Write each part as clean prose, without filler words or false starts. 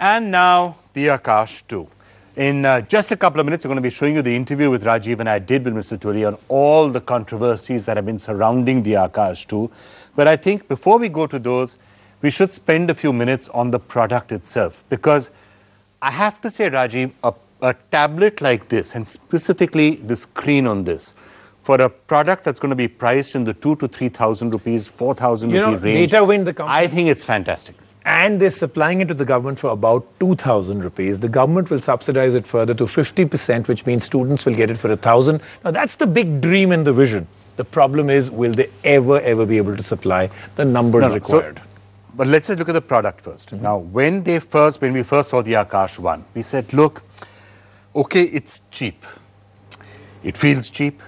And now the Akash 2. In just a couple of minutes, we're going to be showing you the interview with Rajiv and I did with Mr. Tuli on all the controversies that have been surrounding the Akash 2. But I think before we go to those, we should spend a few minutes on the product itself. Because I have to say, Rajiv, a tablet like this, and specifically the screen on this, for a product that's going to be priced in the 2,000 to 3,000 rupees, 4,000 rupee range, Data Wind, the company, I think it's fantastic. And they're supplying it to the government for about 2,000 rupees. The government will subsidize it further to 50%, which means students will get it for 1,000. Now, that's the big dream and the vision. The problem is, will they ever be able to supply the numbers required? But let's just look at the product first. Now, when we first saw the Akash 1, we said, look, okay, it's cheap. It feels cheap.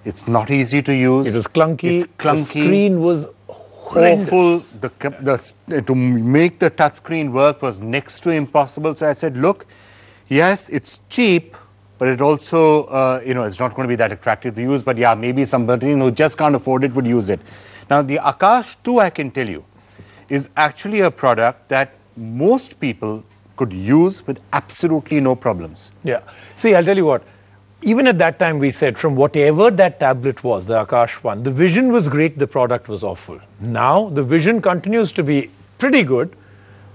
It's not easy to use. It was clunky. It's clunky. The screen was awful. To make the touch screen work was next to impossible. So I said, look, yes, it's cheap, but it also, it's not going to be that attractive to use. But yeah, maybe somebody who just can't afford it would use it. Now, the Akash 2, I can tell you, is actually a product that most people could use with absolutely no problems. Yeah. See, I'll tell you what. Even at that time, we said, from whatever that tablet was, the Akash 1, the vision was great, the product was awful. Now, the vision continues to be pretty good,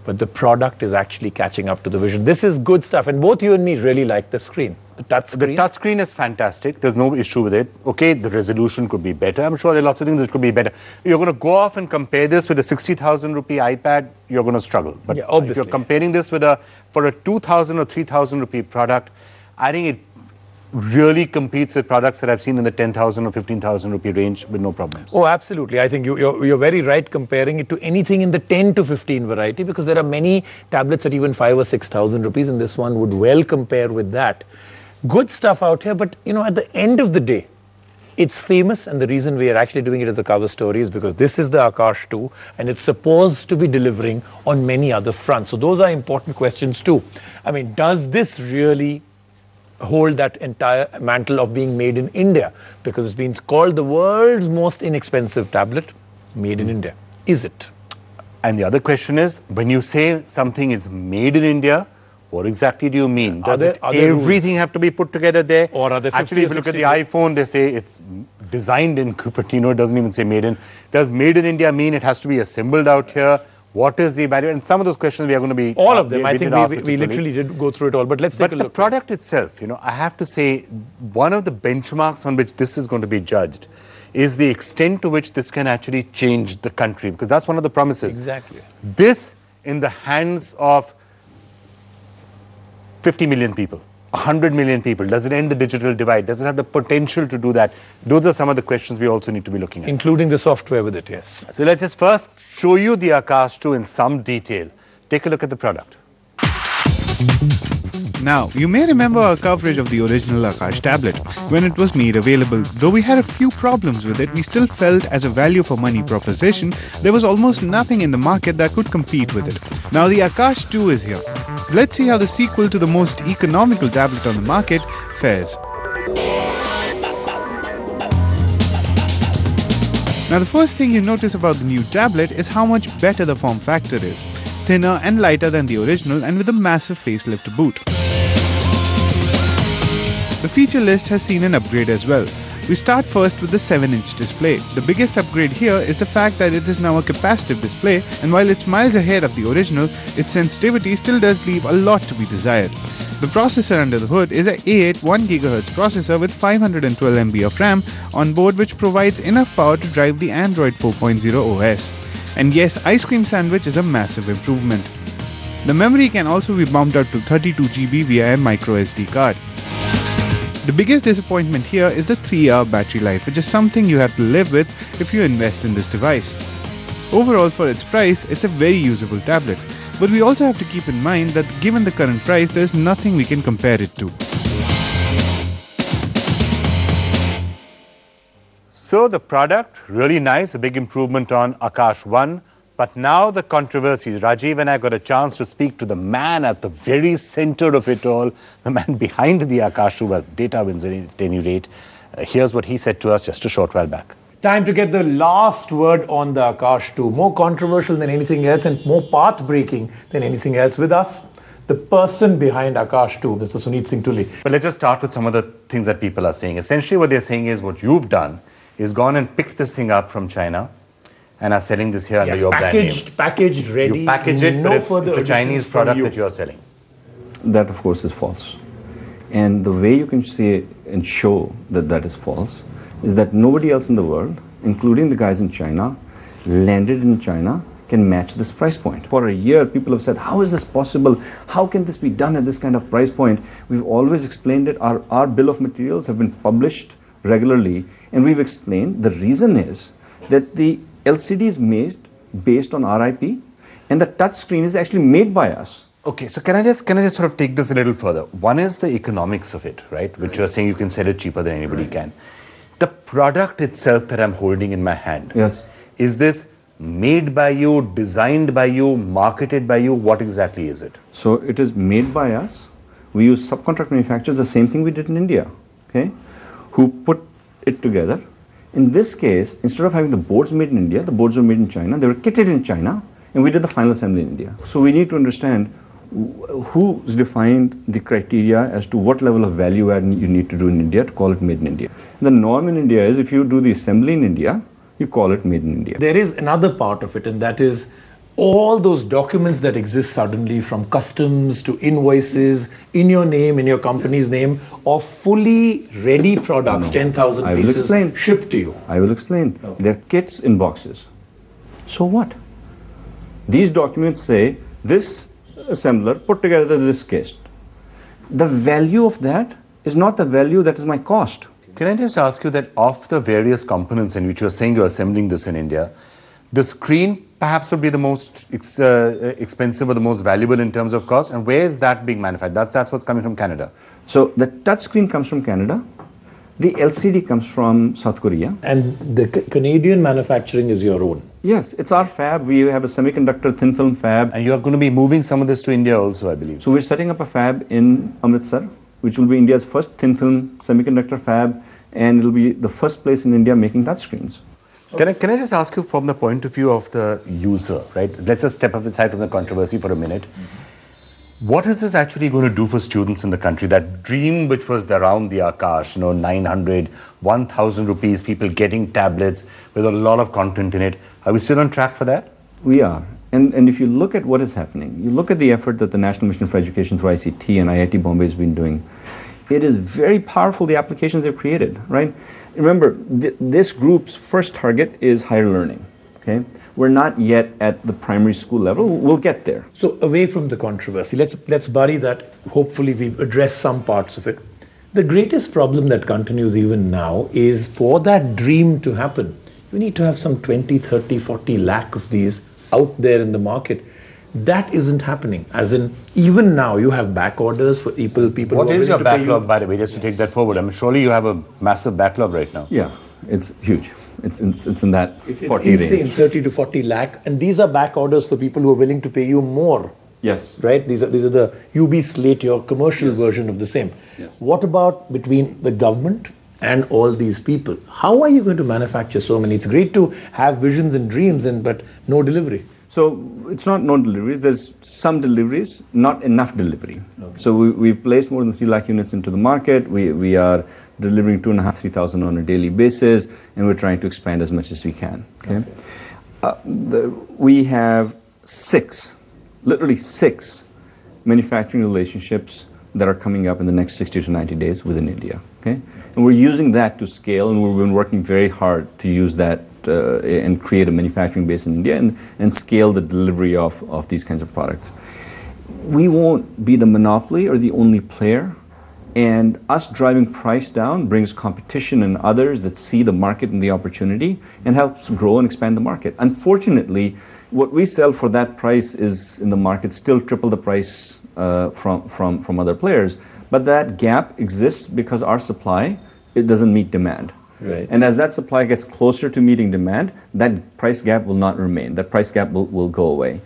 but the product is actually catching up to the vision. This is good stuff, and both you and me really like the screen. The touch screen. The touch screen is fantastic. There's no issue with it. Okay, the resolution could be better. I'm sure there are lots of things that could be better. You're going to go off and compare this with a 60,000 rupee iPad, you're going to struggle. But yeah, obviously, if you're comparing this with for a 2,000 or 3,000 rupee product, I think it really competes with products that I've seen in the 10,000 or 15,000 rupee range with no problems. Oh, absolutely. I think you're very right comparing it to anything in the 10 to 15 variety, because there are many tablets at even 5,000 or 6,000 rupees, and this one would well compare with that. Good stuff out here, but at the end of the day, it's famous, and the reason we are actually doing it as a cover story is because this is the Akash 2, and it's supposed to be delivering on many other fronts. So those are important questions too. I mean, does this really hold that entire mantle of being made in India? Because it's been called the world's most inexpensive tablet, made in India. Is it? And the other question is, when you say something is made in India, what exactly do you mean? Does everything have to be put together there? Or are there 50 Actually, if you look at the iPhone, they say it's designed in Cupertino. It doesn't even say made in. Does made in India mean it has to be assembled out here? What is the value? And some of those questions we are going to be... All of them. I think we literally did go through it all. But let's take a look. But the product itself, I have to say, one of the benchmarks on which this is going to be judged is the extent to which this can actually change the country. Because that's one of the promises. Exactly. This, in the hands of 50 million people, 100 million people, does it end the digital divide? Does it have the potential to do that? Those are some of the questions we also need to be looking at. Including the software with it, yes. So let's just first show you the Akash 2 in some detail. Take a look at the product. Now, you may remember our coverage of the original Akash tablet when it was made available. Though we had a few problems with it, we still felt as a value for money proposition, there was almost nothing in the market that could compete with it. Now the Akash 2 is here. Let's see how the sequel to the most economical tablet on the market fares. Now the first thing you notice about the new tablet is how much better the form factor is. Thinner and lighter than the original, and with a massive facelift to boot. The feature list has seen an upgrade as well. We start first with the 7-inch display. The biggest upgrade here is the fact that it is now a capacitive display, and while it's miles ahead of the original, its sensitivity still does leave a lot to be desired. The processor under the hood is an A8 1GHz processor with 512 MB of RAM on board, which provides enough power to drive the Android 4.0 OS. And yes, Ice Cream Sandwich is a massive improvement. The memory can also be bumped up to 32 GB via a microSD card. The biggest disappointment here is the 3-hour battery life, which is something you have to live with if you invest in this device. Overall, for its price, it's a very usable tablet. But we also have to keep in mind that given the current price, there's nothing we can compare it to. So the product, really nice, a big improvement on Akash 1. But now the controversies. Rajiv and I got a chance to speak to the man at the very center of it all, the man behind the Akash 2, well, Data Wins at any rate. Here's what he said to us just a short while back. Time to get the last word on the Akash 2. More controversial than anything else and more path-breaking than anything else with us. the person behind Akash 2, Mr. Suneet Singh Tuli. But let's just start with some of the things that people are saying. Essentially what they're saying is what you've done is gone and picked this thing up from China and are selling this here under your brand name. Packaged, ready. You package it, no but it's a Chinese product that you're selling. That, of course, is false. And the way you can say and show that that is false is that nobody else in the world, including the guys in China, landed in China, can match this price point. For a year, people have said, how is this possible? How can this be done at this kind of price point? We've always explained it. Our bill of materials have been published regularly, and we've explained the reason is that the LCD is made based on our IP, and the touch screen is actually made by us. Okay, so can I just sort of take this a little further? One is the economics of it, right? Which you're saying you can sell it cheaper than anybody can. The product itself that I'm holding in my hand. Yes. Is this made by you, designed by you, marketed by you? What exactly is it? So it is made by us. We use subcontract manufacturers, the same thing we did in India, okay? Who put it together. In this case, instead of having the boards made in India, the boards were made in China. They were kitted in China, and we did the final assembly in India. So we need to understand who's defined the criteria as to what level of value add you need to do in India to call it made in India. The norm in India is if you do the assembly in India, you call it made in India. There is another part of it, and that is all those documents that exist suddenly, from customs to invoices in your name, in your company's name, of fully ready products, 10,000 I will pieces explain. shipped to you. I will explain. Okay. They're kits in boxes. So what? These documents say this assembler put together this kit. The value of that is not the value that is my cost. Can I just ask you that of the various components in which you're saying you're assembling this in India, the screen perhaps would be the most expensive or the most valuable in terms of cost, and where is that being manufactured? That's what's coming from Canada. So the touch screen comes from Canada. The LCD comes from South Korea. And the Canadian manufacturing is your own. Yes, it's our fab. We have a semiconductor thin film fab. And you're going to be moving some of this to India also, I believe. So we're setting up a fab in Amritsar, which will be India's first thin film semiconductor fab, and it'll be the first place in India making touchscreens. Can I just ask you from the point of view of the user, right? Let's just step aside from the controversy for a minute. What is this actually going to do for students in the country? That dream which was around the Akash, 900, 1,000 rupees, people getting tablets with a lot of content in it. Are we still on track for that? We are. And if you look at what is happening, you look at the effort that the National Mission for Education through ICT and IIT Bombay has been doing, it is very powerful, the applications they've created, right? Remember, this group's first target is higher learning, okay? We're not yet at the primary school level. We'll get there. So away from the controversy, let's bury that. Hopefully we've addressed some parts of it. The greatest problem that continues even now is for that dream to happen, you need to have some 20, 30, 40 lakh of these out there in the market. That isn't happening. As in, even now you have back orders for people. What is your backlog, by the way, just to take that forward? I mean, surely you have a massive backlog right now. Yeah, it's huge. It's in that 40 it's insane, range. 30 to 40 lakh. And these are back orders for people who are willing to pay you more. Yes. Right? These are the UB Slate, your commercial version of the same. Yes. What about between the government and all these people? How are you going to manufacture so many? It's great to have visions and dreams, but no delivery. So it's not no deliveries. There's some deliveries, not enough delivery. Okay. So we've placed more than 3 lakh units into the market. We are delivering 2,500, 3,000 on a daily basis, and we're trying to expand as much as we can. Okay. We have literally six manufacturing relationships that are coming up in the next 60 to 90 days within India. Okay, and we're using that to scale, and we've been working very hard to use that and create a manufacturing base in India and scale the delivery of these kinds of products. We won't be the monopoly or the only player, and us driving price down brings competition and others that see the market and the opportunity and helps grow and expand the market. Unfortunately, what we sell for that price is in the market still triple the price from other players, but that gap exists because our supply, it doesn't meet demand. Right. And as that supply gets closer to meeting demand, that price gap will not remain. That price gap will go away.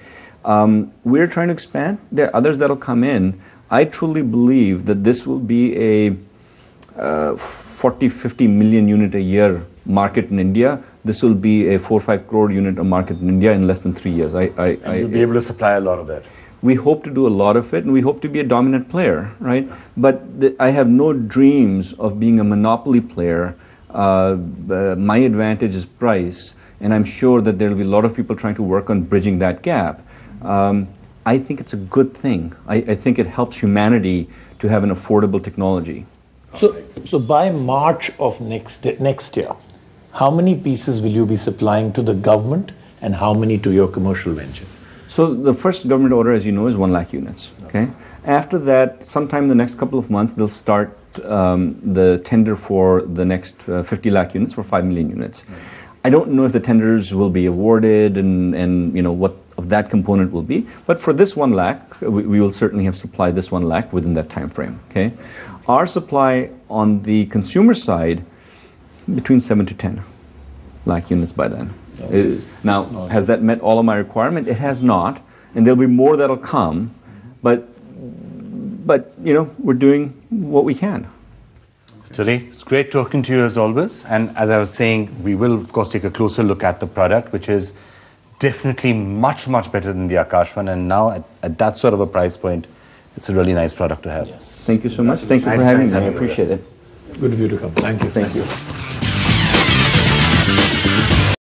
We're trying to expand. There are others that will come in. I truly believe that this will be a 40, 50 million unit a year market in India. This will be a 4 or 5 crore unit a market in India in less than 3 years. And you'll be able to supply a lot of that. We hope to do a lot of it, and we hope to be a dominant player, right? But I have no dreams of being a monopoly player. My advantage is price, and I'm sure that there will be a lot of people trying to work on bridging that gap. I think it's a good thing. I think it helps humanity to have an affordable technology. So by March of next year, how many pieces will you be supplying to the government and how many to your commercial venture? So the first government order, as you know, is 1 lakh units. Okay. After that, sometime in the next couple of months, they'll start the tender for the next 50 lakh units for 5 million units. I don't know if the tenders will be awarded and you know what of that component will be, but for this 1 lakh, we will certainly have supplied this 1 lakh within that time frame. Okay. Our supply on the consumer side, between 7 to 10 lakh units by then. Now, has that met all of my requirement? It has not, and there'll be more that'll come, but you know, we're doing what we can. Tuli, it's great talking to you as always, and as I was saying, we will of course take a closer look at the product, which is definitely much better than the Akash one, and now at that sort of a price point, it's a really nice product to have. Thank you so much. Thank you for having me. I appreciate it. Good of you to come. Thank you. Thank you.